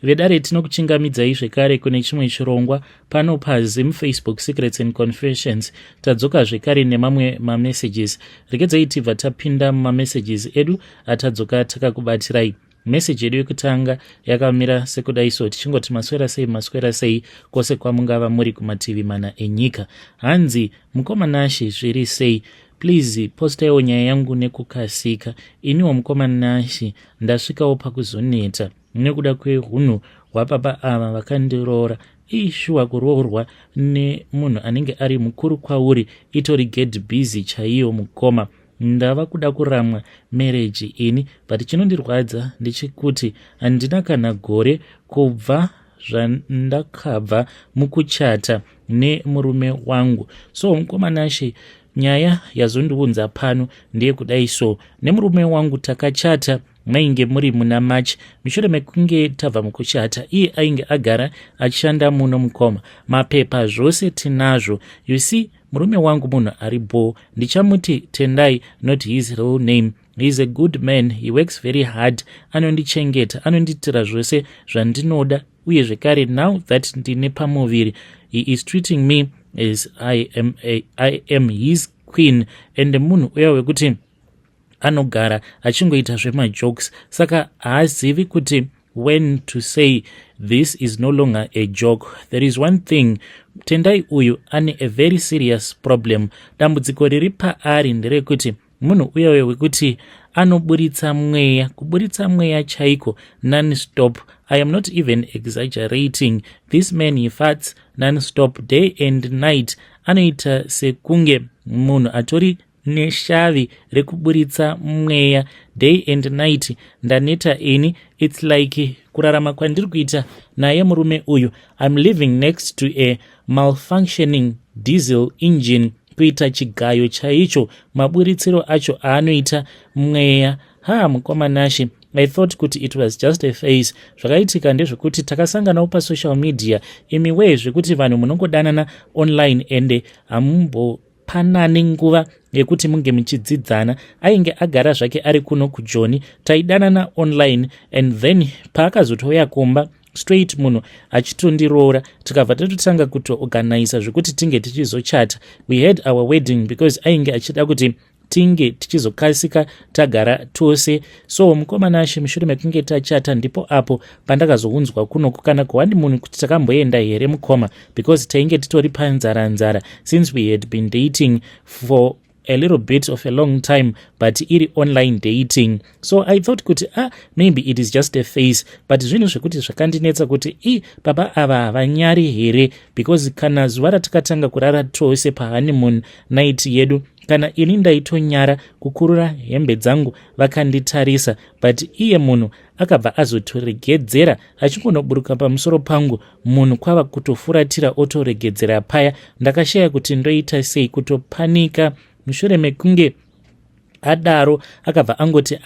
vedare tinokuchingamidzai zvekare kune chimwe chirongwa pano paZim Facebook Secrets and Confessions. Tadzoka zvekare nemamwe mamessages. Regedzai tibva tapinda mumamessages edu atadzoka takakubatirai. Message yedu yekutanga yakamira sekudai so tichingoti maswera sei kwose kwamungava muri kumativi mana enyika. Hanzi mukomanashi zviri sei, please postaiwo nyaya yangu nekukasika. Iniwo mukomanashi ndasvikawo pakuzoneta nekuda kwehunhu hwapapa ava vakandiroora. Ishuwa kuroorwa nemunhu anenge ari mukuru kwauri itori get busy chaiyo mukoma. Ndava kuda kuramwa marriage ini, but chinondirwadza ndechekuti handina kana gore kubva zvandakabva mukuchata nemurume wangu. So mukomanashi, nyaya yazondiunza pano ndeye kudai so nemurume wangu takachata mainge muri muna March. Mushure mekunge tabva mukuchata, iye ainge agara achishanda muno mukoma. Mapepa zvose tinazvo. You see, murume wangu munhu aribo. Ndichamuti Tendai, not his real name. He is a good man. He works very hard. Anondichengeta, anonditira zvose zvandinoda. Uye zvekare, now that ndine pamuviri, he is treating me as I am his queen. And munhu uya wekuti anogara achingoita zvemajokes, saka haazivi kuti when to say this is no longer a joke. There is one thing, Tendai uyu ane a very serious problem. Dambudziko riri paari nderekuti munhu uya wekuti anoburitsa mweya, kuburitsa mweya chaiko non-stop. I am not even exaggerating. This man he farts non-stop day and night. Anoita sekunge munhu atori neshavi rekuburitsa mweya day and night. Ndaneta ini, it's like kurarama kwandiri kuita naye murume uyu. I'm living next to a malfunctioning diesel engine. Kuita chigayo chaicho, maburitsiro acho aanoita mweya. Mukomanashi, I thought kuti it was just a phase. Zvakaitika ndezvekuti takasanganawo pasocial media. Imiwe zvekuti vanhu munongodanana online ende hamumbopanani nguva yekuti munge muchidzidzana. Ainge agara zvake ari kuno kuJoni, taidanana online, and then paakazotouya kumba straight munhu achitondiroora. Tikabva tatotanga kutoorganize zvekuti tinge tichizochata. We had our wedding because ainge achida kuti tinge tichizokasika tagara tose. So mukomanashi, mushure mekunge tachata ndipo apo pandakazounzwa kunoku kana kuwandi munhu kuti takamboenda here mukoma, because tainge titori panzara since we had been dating for a little bit of a long time, but iri online dating. So I thought kuti maybe it is just a phase, but zvinhu zvekuti zvakandinetsa kuti baba ava havanyari here, because kana zuva ratakatanga kurara tose pahoneymoon night yedu, kana ini ndaitonyara kukurura hembe dzangu vakanditarisa, but iye munhu akabva azotoregedzera achingonoburuka pamusoro pangu. Munhu kwava kutofuratira otoregedzera paya. Ndakashaya kuti ndoita sei, kutopanika. Mushure mekunge adaro akabva angoti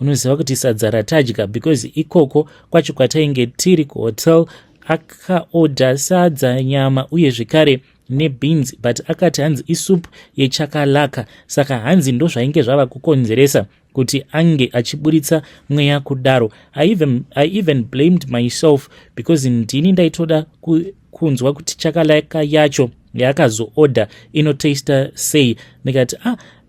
unoziva kuti sadza ratadya, because ikoko kwacho kwatainge tiri kuhotel. Akaoda sadza, nyama uye zvekare nebeans, but akati hanzi isupu yechakalaka. Saka hanzi ndo zvainge zvava kukonzeresa kuti ange achiburitsa mweya kudaro. I even blamed myself, because ndini ndaitoda kunzwa kuti chakalaka yacho yaakazoorder inotaster sei. Ndikati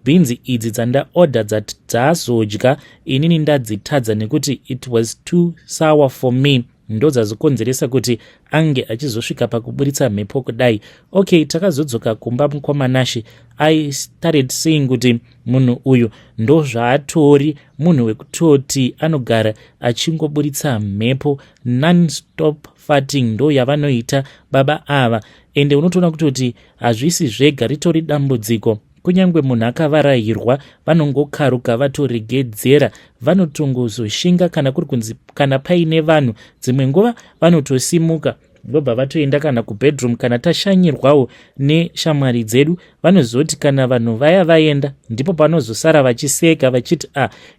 beans idzi dzandaorder dzazodya inini ndadzitadza nekuti it was too sour for me. Ndo dzazokonzeresa kuti ange achizosvika pakuburitsa mhepo kudai. Okay, takazodzoka kumba mukomanashi. I started saying kuti munhu uyu ndo zvaatori, munhu wekutoti anogara achingoburitsa mhepo non-stop farting, ndo yavanoita baba ava. Ende unotoona kutoti hazvisi zvega, ritori dambudziko. Kunyangwe munhu akavarahirwa vanongokaruka vatoregedzera, vanotongozoshinga kana kuri kunzi kana paine vanhu dzimwe nguva vanotosimuka vobva vatoenda kana kubedroom. Kana tashanyirwawo neshamwari dzedu vanozoti kana vanhu vaya vaenda ndipo panozosara vachiseka vachiti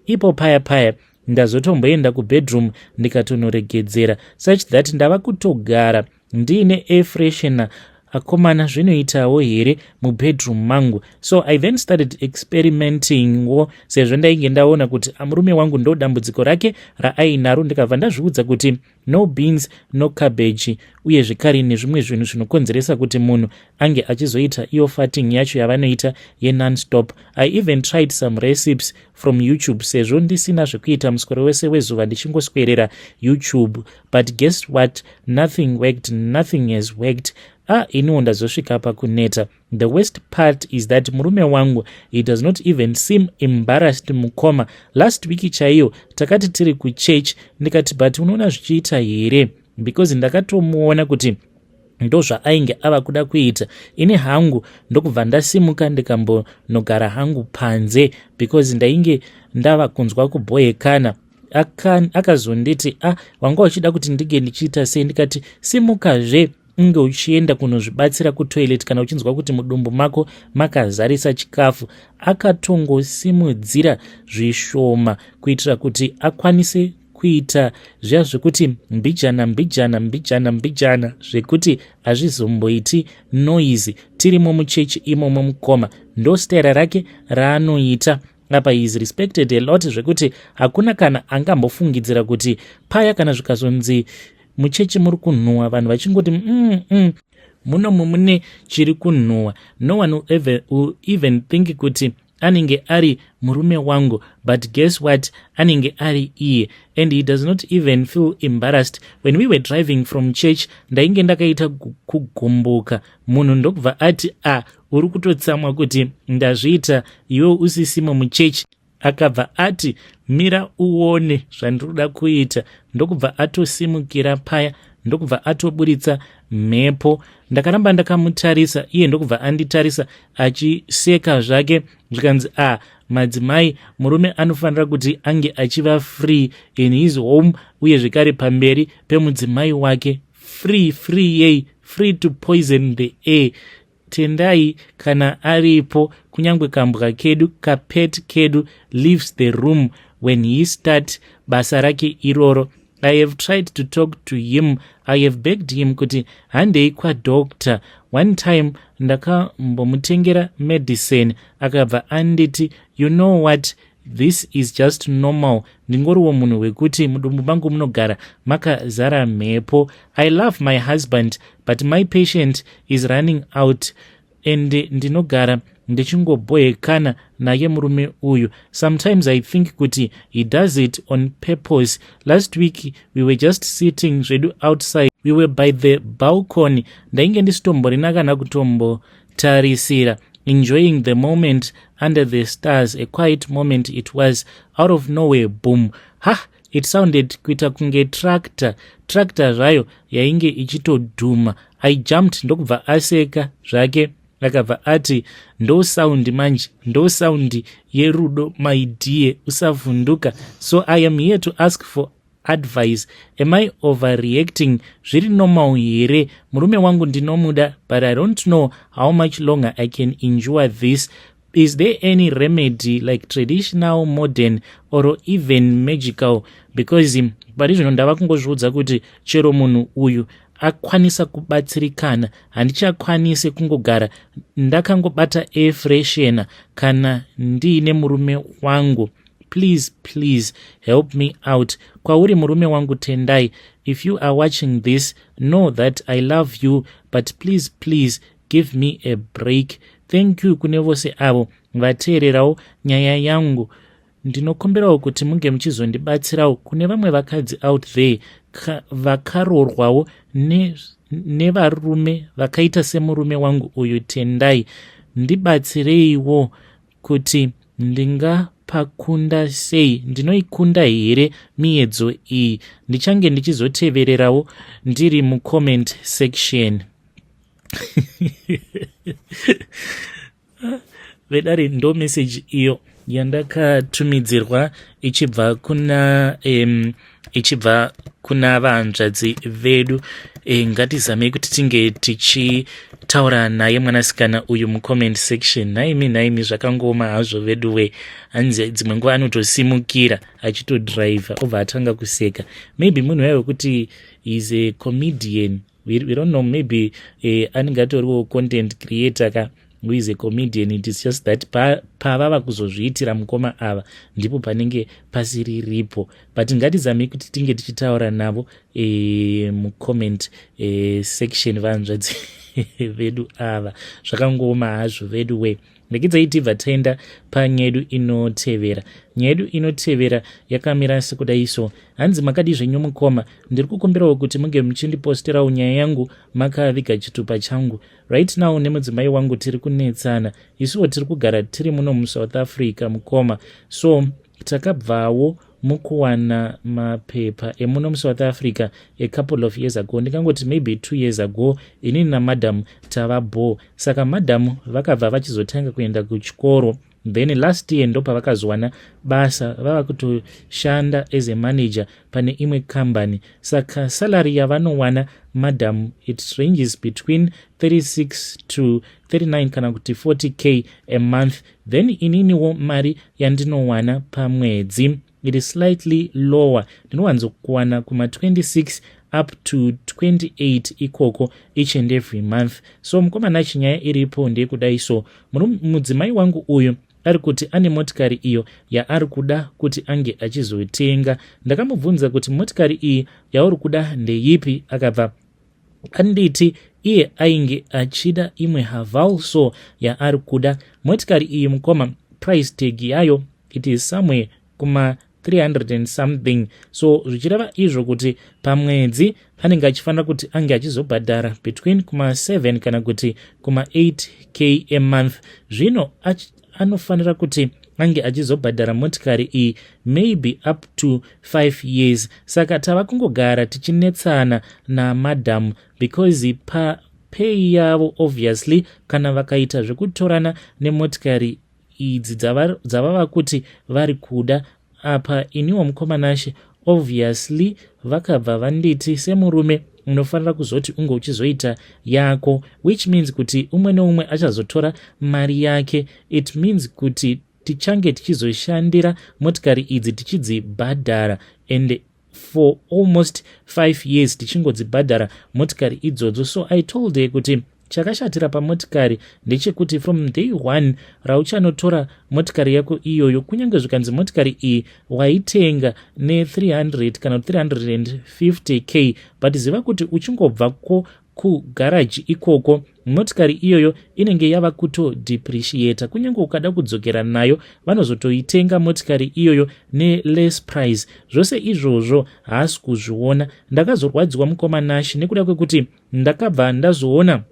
ipo paya ndazotomboenda kubedroom ndikatonoregedzera, such that ndava kutogara ndiine air freshener akomana zvinoitawo here mubedroom mangu. So I then started experimenting sezvo ndainge ndaona kuti murume wangu ndo dambudziko rake raainaro, ndikabva ndazviudza kuti no beans no cabbage, uye zvekare nezvimwe zvinhu zvinokonzeresa kuti munhu ange achizoita iyo farting yacho yavanoita non-stop. I even tried some recipes from YouTube sezvo ndisina zvekuita muswero wese wezuva ndichingoswerera YouTube, but guess what, nothing worked, nothing has worked. Iniwo ndazosvika pakuneta. The worst part is that murume wangu, he does not even seem embarrassed mukoma. Last week chaiyo takati tiri kuchurch, ndikati but unoona zvichiita here, because ndakatomuona kuti ndo zvaainge ava kuda kuita. Ini hangu ndokubva ndasimuka ndikambonogara hangu panze, because ndainge ndava kunzwa kuboyekana. Akazonditi wanga uchida kuti ndige ndichiita sei? Ndikati simukazve unge uchienda kunozvibatsira kutoilet kana uchinzwa kuti mudumbu mako makazarisa chikafu. Akatongosimudzira zvishoma kuitira kuti akwanise kuita zviya zvekuti mbijana zvekuti hazvizomboiti noise tirimo muchechi imomo mukoma. Ndo stera rake raanoita. Apa is respected a lot zvekuti hakuna kana angambofungidzira kuti paya kana zvikazonzi muchechi muri kunhuwa vanhu vachingoti munomu mune chiri kunhuwa. No one will even think kuti anenge ari murume wangu, but guess what, anenge ari iye, and he does not even feel embarrassed. When we were driving from church, ndainge ndakaita kugumbuka, munhu ndokubva ati uri kutotsamwa kuti ndazviita iwe usisimo muchechi. Akabva ati mira uone zvandiroda kuita. Ndokubva atosimukira paya, ndokubva atoburitsa mhepo. Ndakaramba ndakamutarisa, iye ndokubva anditarisa achiseka zvake, zvikanzi madzimai, murume anofanira kuti ange achiva free in his home, uye zvekare pamberi pemudzimai wake. Free to poison the air. Tendai kana aripo, kunyangwe kambwa kedu, kapet kedu leaves the room when he start basa rake iroro. I have tried to talk to him. I have begged him kuti handei kwa doctor. One time ndakambomutengera medicine, akabva anditi, you know what, this is just normal. Ndingoriwo munhu wekuti mudumbu mangu munogara makazara mhepo. I love my husband, but my patient is running out, and ndinogara ndichingoboyekana naye murume uyu. Sometimes I think kuti he does it on purpose. Last week we were just sitting zvedu outside. We were by the balcony. Ndainge ndisitomborina kana kutombotarisira, enjoying the moment under the stars. A quiet moment it was. Out of nowhere, boom. It sounded kuita kunge tractor zvayo yainge ichitodhuma. I jumped, ndokubva aseka zvake. Akabva ati ndo sound yerudo, my dear, usavhunduka. So I am here to ask for advice. Am I overreacting? Zviri normal here? Murume wangu ndinomuda, but I don't know how much longer I can endure this. Is there any remedy, like traditional, modern, or even magical? Because pari zvino ndava kungozviudza kuti chero munhu uyu akwanisa kubatsirikana, handichakwanise kungogara ndakangobata air freshener kana ndiine murume wangu. Please help me out. Kwauri murume wangu Tendai, if you are watching this, know that I love you, but please give me a break. Thank you kune vose avo vateererawo nyaya yangu. Ndinokumbirawo kuti munge muchizondibatsirawo kune vamwe vakadzi out there vakarorwawo nevarume vakaita semurume wangu uyu Tendai. Ndibatsireiwo kuti ndingapakunda sei, ndinoikunda here miedzo iyi. Ndichange ndichizotevererawo ndiri mucomment section. Vedare ndo message iyo yandakatumidzirwa ichibva kuna vahanzvadzi vedu. Ngatizamei kuti tinge tichitaura naye mwanasikana uyu mucomment section. Naimi zvakangoma hazvo vedu we. Hanzi dzimwe nguva anotosimukira achitodriver obva atanga kuseka. Maybe munhu waiwe kuti is a comedian. we don't know, maybe anenge atoriwo content creator who is a comedian. It is just that pavava kuzozviitira mukoma ava ndipo panenge pasiriripo, but ngatizame kuti tinge tichitaura navo mucomment section vanzvadzi vedu ava. Zvakangoma hazvo vedu we. Ndekedzai tibva taenda panyaya yedu inotevera. Nyaya yedu inotevera yakamira sekudai so. Hanzi makadi zvenyu mukoma, ndiri kukumbirawo kuti munge muchindiposterawo nyaya yangu makaviga chitupa changu. Right now nemudzimai wangu tiri kunetsana. Isuwo tiri kugara tiri muno muSouth Africa mukoma. So takabvawo mukuwana mapepa emuno muSouth Africa a couple of years ago. Ndikangoti maybe 2 years ago inini namadam tavabo. Saka madam vakabva vachizotanga kuenda kuchikoro. Then last year ndo pavakazowana basa vava kutoshanda as a manager pane imwe company. Saka salary yavanowana madam, it ranges between 36 to 39 kana kuti 40k a month. Then ininiwo mari yandinowana pamwedzi, it is slightly lower. Ndinowanzokuwana kuma 26 up to 28 ikoko each and every month. So mukomana chinyaya iripo ndekudai so. Mudzimai wangu uyu ari kuti ane motikari iyo yaari kuda kuti ange achizotenga. Ndakamubvunza kuti motikari iyi yauri kuda ndeyipi, akabva anditi iye ainge achida imwe Haval so yaari kuda. Motikari iyi mukoma, price tag yayo it is somewhere kuma 300 and something. So zvichireva izvo kuti pamwedzi anenge achifanira kuti ange achizobhadhara between kuma 7 kana kuti kuma 8k a month. Zvino anofanira kuti ange achizobhadhara motikari iyi maybe up to 5 years. Saka tava kungogara tichinetsana namadam because pay yavo obviously kana vakaita zvekutorana nemotikari idzi dzavava kuti vari kuda apa, iniwo mukomanashe obviously vakabva vanditi semurume unofanira kuzoti unge uchizoita yako, which means kuti umwe neumwe achazotora mari yake. It means kuti tichange tichizoshandira motikari idzi tichidzibhadhara, and for almost 5 years tichingodzibhadhara motikari idzodzo. So I told her kuti chakashatira pamotikari ndechekuti from day 1 rauchanotora motikari yako iyoyo, kunyange zvikanzi motikari iyi waitenga ne300 kana 350k, but ziva kuti uchingobva kugaraji ikoko motikari iyoyo inenge yava kutodepreciata. Kunyange ukada kudzokera nayo vanozotoitenga motikari iyoyo ne-less price. Zvose izvozvo haasi kuzviona. Ndakazorwadziwa mukomanashi nekuda kwekuti ndakabva ndazoona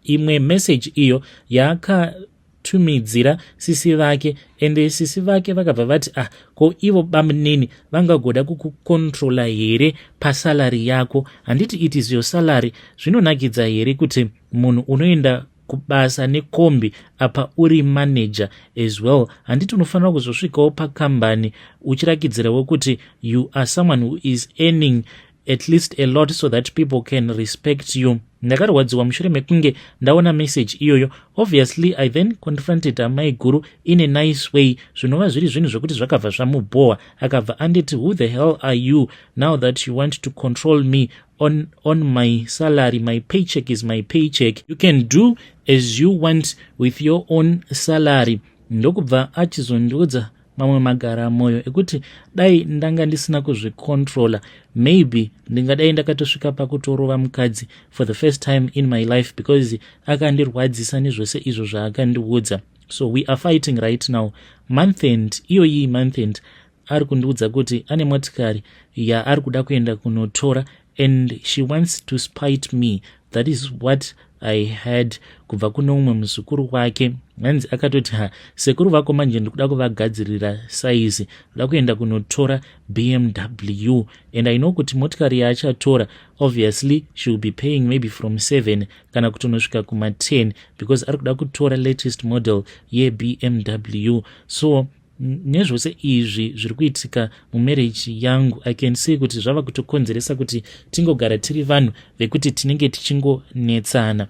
imwe message iyo yakatumidzira sisi vake, ende sisi vake vakabva vati ko ivo bamunini vangagoda kukukontrola here pasalari yako. Handiti it is your salary. Zvinonakidza here kuti munhu unoenda kubasa nekombi apa uri manager as well. Handiti unofanira kuzosvikawo pakambani uchirakidzirawo kuti you are someone who is earning at least a lot so that people can respect you. Ndakarwadziwa mushure mekunge ndaona message iyoyo. Obviously I then confronted amai guru in a nice way. Zvinova zviri zvinhu zvokuti zvakabva zvamuboa. Akabva anditi, who the hell are you now that you want to control me on my salary? My paycheck is my paycheck. You can do as you want with your own salary. Ndokubva achizondiudza mamwe magara moyo ekuti dai ndanga ndisina kuzvicontrola, maybe ndingadai ndakatosvika pakutorova mukadzi for the first time in my life because akandirwadzisa nezvose izvo zvaakandiudza. So we are fighting right now. Month end, iyi month end ari kundiudza kuti ane motikari yaari kuda kuenda kunotora and she wants to spite me. That is what I had kubva kuno umwe muzukuru wake. Hanzi akatoti sekuru vako manje ndikuda kuvagadzirira saizi, kuda kuenda kunotora BMW, and I know kuti motikari yaachatora obviously she will be paying maybe from 7 kana kutonosvika kuma 10 because ari kuda kutora latest model ye BMW. So nezvose izvi zviri kuitika mumarriage yangu, I can say kuti zvava kutokonzeresa kuti tingogara tiri vanhu vekuti tinenge tichingonetsana.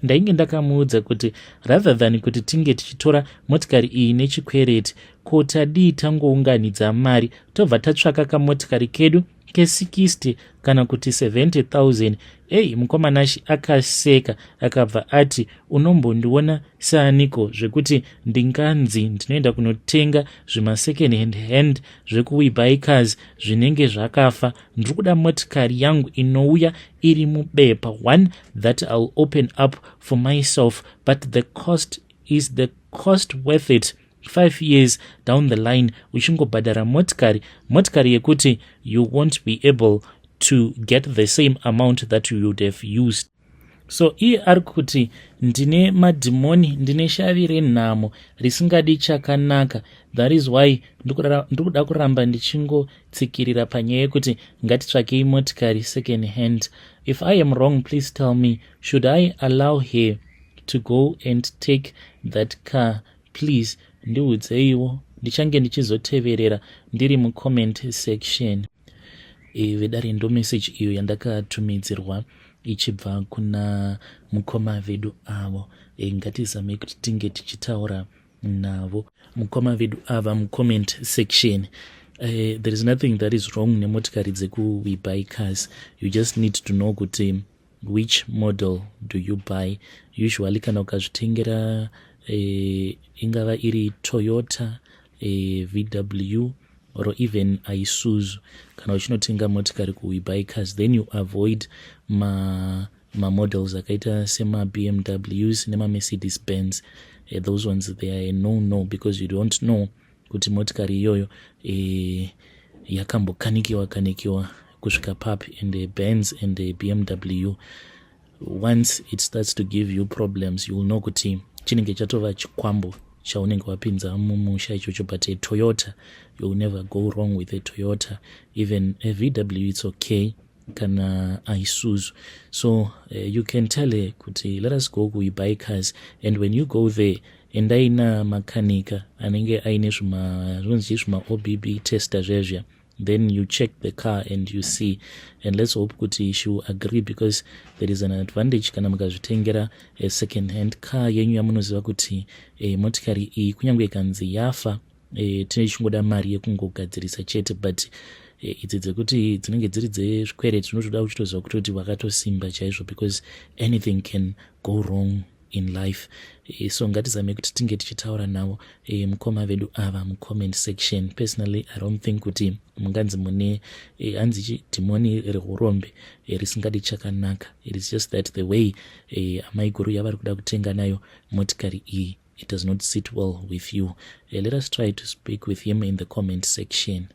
Ndainge ndakamuudza kuti rather than kuti tinge tichitora motikari iyi nechikwereti, ko tadii tangounganidza mari tobva tatsvaka kamotikari kedu ke60 kana kuti 70,000. Mukomana akaseka akabva ati, unombondiona saaniko zvekuti ndinganzi ndinoenda kunotenga second hand zvekuwebuycars zvinenge zvakafa. Ndiri kuda motikari yangu inouya iri mubepa, one that I'll open up for myself, but the cost is the cost worth it. 5 years down the line uchingobhadhara motikari yekuti you won't be able to get the same amount that you would have used. So iye ari kuti ndine madhimoni, ndine shavi renhamo risingadi chakanaka. That is why ndikuda kuramba ndichingotsikirira panyaya yekuti ngatitsvakei motikari second hand. If I am wrong, please tell me. Should I allow her to go and take that car? Please ndiudzeiwo, ndichange ndichizoteverera ndiri mucomment section. Vedare ndo message iyo yandakatumidzirwa ichibva kuna mukoma vedu avo. Ngatizame kuti tinge tichitaura navo mukoma vedu ava mucomment section. There is nothing that is wrong nemotikari dzekuwebuycars. You just need to know kuti which model do you buy. Usually kana ukazvitengera ingava iri Toyota, VW or even Isuzu, kana uchinotenga motikari kuwebuycars, then you avoid models akaita sema BMWs nema Mercedes Benz. Those ones they are a no because you don't know kuti motikari iyoyo yakambokanikiwa kusvika papi. And Benz and BMW, once it starts to give you problems, you will know kuti chinenge chatova chikwambo chaunenge wapinza mumusha ichocho. But a Toyota, you will never go wrong with a Toyota. Even a VW, it's okay, kana Isuzu. So you can tell her kuti let us go kuwebuycars, and when you go there and aina makanika anenge aine zvima OBB tester zvezvia, then you check the car and you see, and let's hope kuti she will agree, because there is an advantage kana mukazvitengera a second hand car yenyu yamunoziva kuti motikari iyi kunyange ikanzi yafa tinechingoda mari yekungogadzirisa chete, but idzi dzekuti dzinenge dziri dzezvikwereti unotoda uchitoziva kuti wakatosimba chaizvo, because anything can go wrong in life. So ngatizame kuti tinge tichitaura navo mukoma vedu ava mucomment section. Personally, I don't think kuti munganzi mune hanzi dhimoni rehurombe risingadi chakanaka. It is just that the way amai guru yavari kuda kutenga nayo motikari iyi, it does not sit well with you. Let us try to speak with him in the comment section.